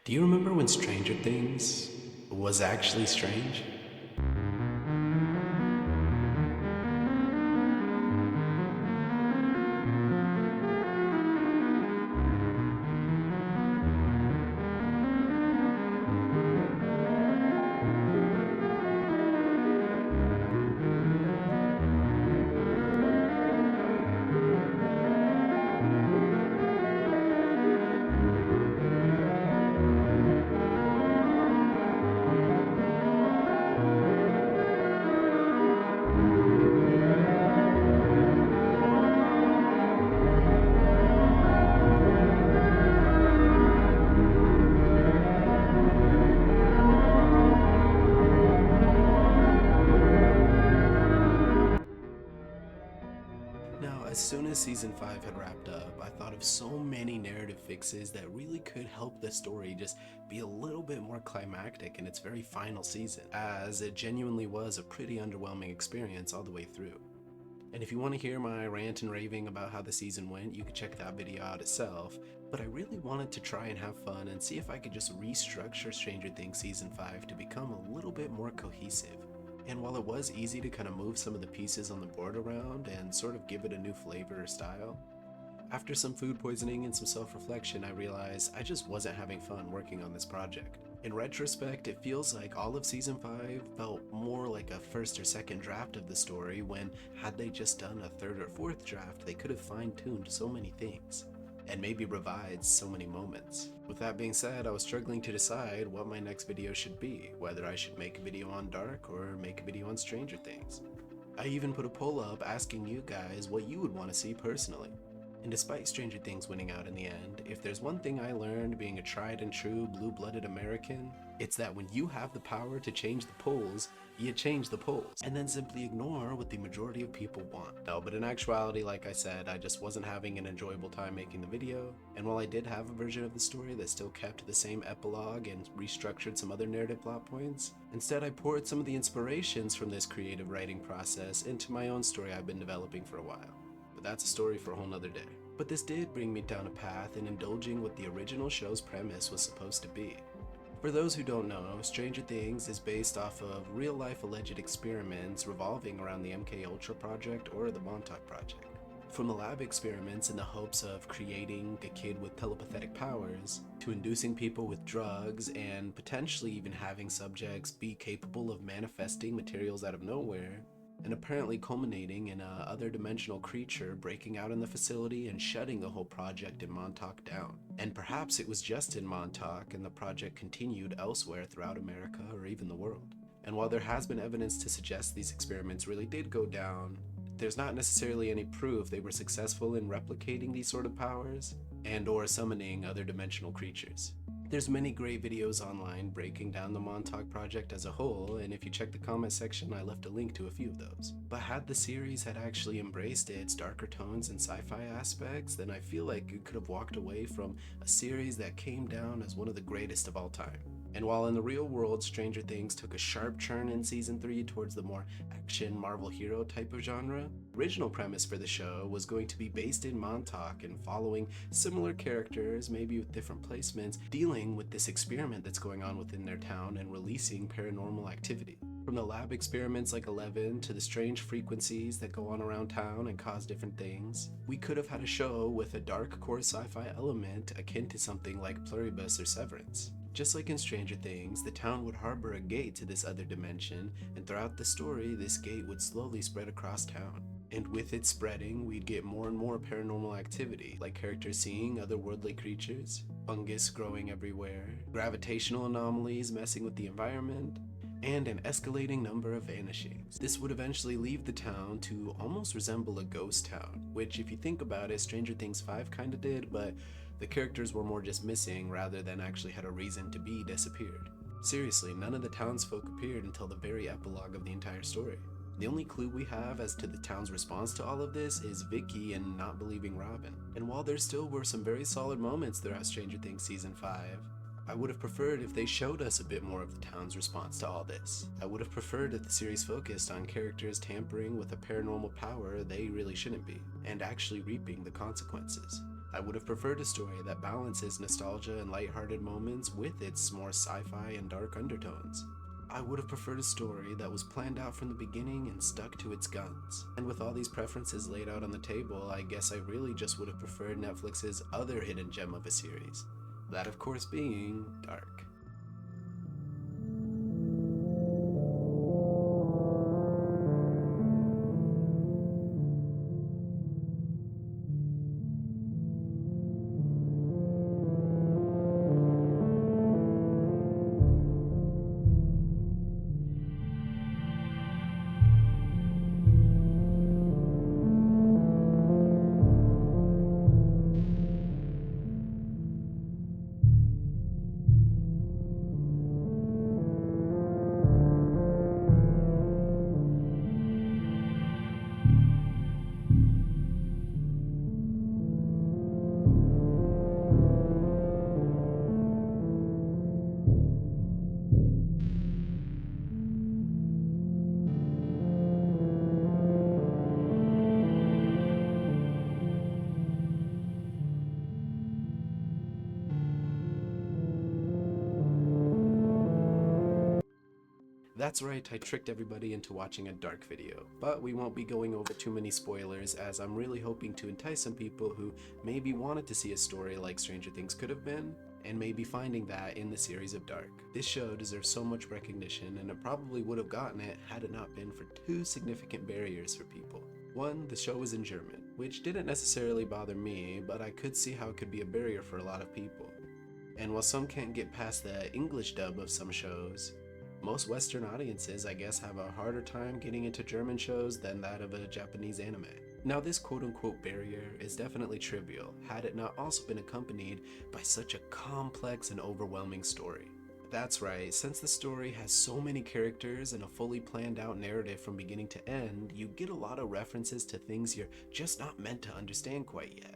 Do you remember when Stranger Things was actually strange? Now, as soon as season 5 had wrapped up, I thought of so many narrative fixes that really could help the story just be a little bit more climactic in its very final season, as it genuinely was a pretty underwhelming experience all the way through. And if you want to hear my rant and raving about how the season went, you can check that video out itself. But I really wanted to try and have fun and see if I could just restructure Stranger Things Season 5 to become a little bit more cohesive. And while it was easy to kind of move some of the pieces on the board around and sort of give it a new flavor or style, after some food poisoning and some self-reflection, I realized I just wasn't having fun working on this project. In retrospect, it feels like all of season 5 felt more like a first or second draft of the story when, had they just done a third or fourth draft, they could have fine-tuned so many things and maybe revised so many moments. With that being said, I was struggling to decide what my next video should be, whether I should make a video on Dark or make a video on Stranger Things. I even put a poll up asking you guys what you would want to see personally. And despite Stranger Things winning out in the end, if there's one thing I learned being a tried and true blue-blooded American, it's that when you have the power to change the polls, you change the polls, and then simply ignore what the majority of people want. No, but in actuality, like I said, I just wasn't having an enjoyable time making the video, and while I did have a version of the story that still kept the same epilogue and restructured some other narrative plot points, instead I poured some of the inspirations from this creative writing process into my own story I've been developing for a while. But that's a story for a whole nother day. But this did bring me down a path in indulging what the original show's premise was supposed to be. For those who don't know, Stranger Things is based off of real-life alleged experiments revolving around the MK Ultra project or the Montauk project. From the lab experiments in the hopes of creating a kid with telepathic powers, to inducing people with drugs, and potentially even having subjects be capable of manifesting materials out of nowhere, and apparently culminating in a other-dimensional creature breaking out in the facility and shutting the whole project in Montauk down. And perhaps it was just in Montauk and the project continued elsewhere throughout America or even the world. And while there has been evidence to suggest these experiments really did go down, there's not necessarily any proof they were successful in replicating these sort of powers and or summoning other dimensional creatures. There's many great videos online breaking down the Montauk project as a whole, and if you check the comment section, I left a link to a few of those. But had the series had actually embraced its darker tones and sci-fi aspects, then I feel like it could have walked away from a series that came down as one of the greatest of all time. And while in the real world, Stranger Things took a sharp turn in season 3 towards the more action Marvel hero type of genre, the original premise for the show was going to be based in Montauk and following similar characters, maybe with different placements, dealing with this experiment that's going on within their town and releasing paranormal activity. From the lab experiments like 11 to the strange frequencies that go on around town and cause different things, we could have had a show with a dark core sci-fi element akin to something like Pluribus or Severance. Just like in Stranger Things, the town would harbor a gate to this other dimension, and throughout the story, this gate would slowly spread across town. And with it spreading, we'd get more and more paranormal activity, like characters seeing otherworldly creatures, fungus growing everywhere, gravitational anomalies messing with the environment, and an escalating number of vanishings. This would eventually leave the town to almost resemble a ghost town, which if you think about it, Stranger Things 5 kinda did, but the characters were more just missing rather than actually had a reason to be disappeared. Seriously, none of the townsfolk appeared until the very epilogue of the entire story. The only clue we have as to the town's response to all of this is Vicky and not believing Robin. And while there still were some very solid moments throughout Stranger Things Season 5, I would have preferred if they showed us a bit more of the town's response to all this. I would have preferred if the series focused on characters tampering with a paranormal power they really shouldn't be, and actually reaping the consequences. I would have preferred a story that balances nostalgia and lighthearted moments with its more sci-fi and dark undertones. I would have preferred a story that was planned out from the beginning and stuck to its guns. And with all these preferences laid out on the table, I guess I really just would have preferred Netflix's other hidden gem of a series. That of course being Dark. That's right, I tricked everybody into watching a Dark video, but we won't be going over too many spoilers as I'm really hoping to entice some people who maybe wanted to see a story like Stranger Things could have been, and maybe finding that in the series of Dark. This show deserves so much recognition, and it probably would have gotten it had it not been for two significant barriers for people. One, the show was in German, which didn't necessarily bother me, but I could see how it could be a barrier for a lot of people. And while some can't get past the English dub of some shows, most Western audiences, I guess, have a harder time getting into German shows than that of a Japanese anime. Now, this quote-unquote barrier is definitely trivial, had it not also been accompanied by such a complex and overwhelming story. That's right, since the story has so many characters and a fully planned out narrative from beginning to end, you get a lot of references to things you're just not meant to understand quite yet.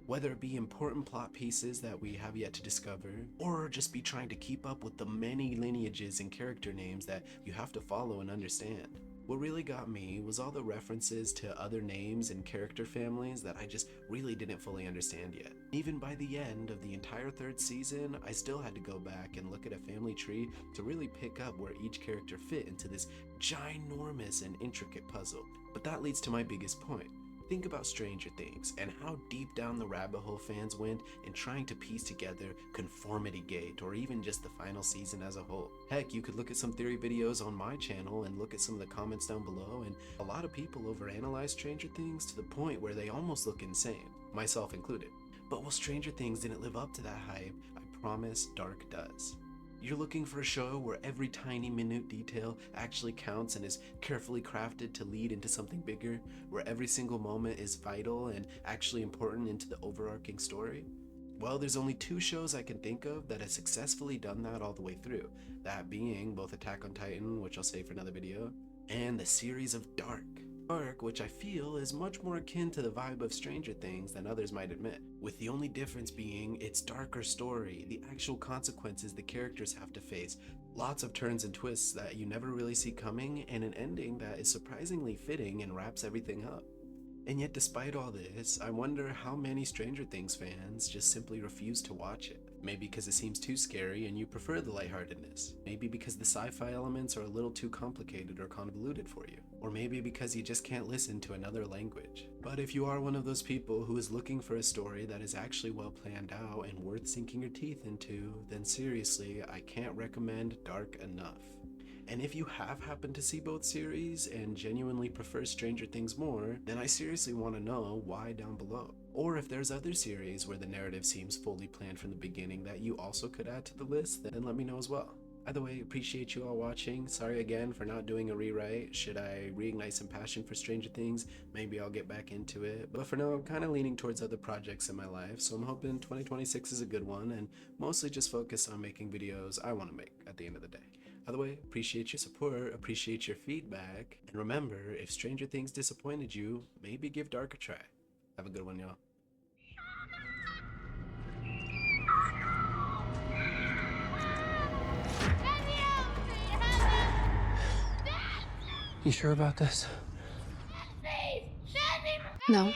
Whether it be important plot pieces that we have yet to discover, or just be trying to keep up with the many lineages and character names that you have to follow and understand. What really got me was all the references to other names and character families that I just really didn't fully understand yet. Even by the end of the entire third season, I still had to go back and look at a family tree to really pick up where each character fit into this ginormous and intricate puzzle. But that leads to my biggest point. Think about Stranger Things and how deep down the rabbit hole fans went in trying to piece together Conformity Gate or even just the final season as a whole. Heck, you could look at some theory videos on my channel and look at some of the comments down below, and a lot of people overanalyze Stranger Things to the point where they almost look insane, myself included. But while Stranger Things didn't live up to that hype, I promise Dark does. You're looking for a show where every tiny minute detail actually counts and is carefully crafted to lead into something bigger, where every single moment is vital and actually important into the overarching story? Well, there's only two shows I can think of that have successfully done that all the way through, that being both Attack on Titan, which I'll save for another video, and the series of Dark. Dark, which I feel is much more akin to the vibe of Stranger Things than others might admit, with the only difference being its darker story, the actual consequences the characters have to face, lots of turns and twists that you never really see coming, and an ending that is surprisingly fitting and wraps everything up. And yet despite all this, I wonder how many Stranger Things fans just simply refuse to watch it. Maybe because it seems too scary and you prefer the lightheartedness. Maybe because the sci-fi elements are a little too complicated or convoluted for you. Or maybe because you just can't listen to another language. But if you are one of those people who is looking for a story that is actually well planned out and worth sinking your teeth into, then seriously, I can't recommend Dark enough. And if you have happened to see both series and genuinely prefer Stranger Things more, then I seriously want to know why down below. Or if there's other series where the narrative seems fully planned from the beginning that you also could add to the list, then let me know as well. Either way, appreciate you all watching. Sorry again for not doing a rewrite. Should I reignite some passion for Stranger Things, maybe I'll get back into it. But for now, I'm kind of leaning towards other projects in my life, so I'm hoping 2026 is a good one and mostly just focus on making videos I want to make at the end of the day. Either way, appreciate your support, appreciate your feedback, and remember, if Stranger Things disappointed you, maybe give Dark a try. Have a good one, y'all. You sure about this? No.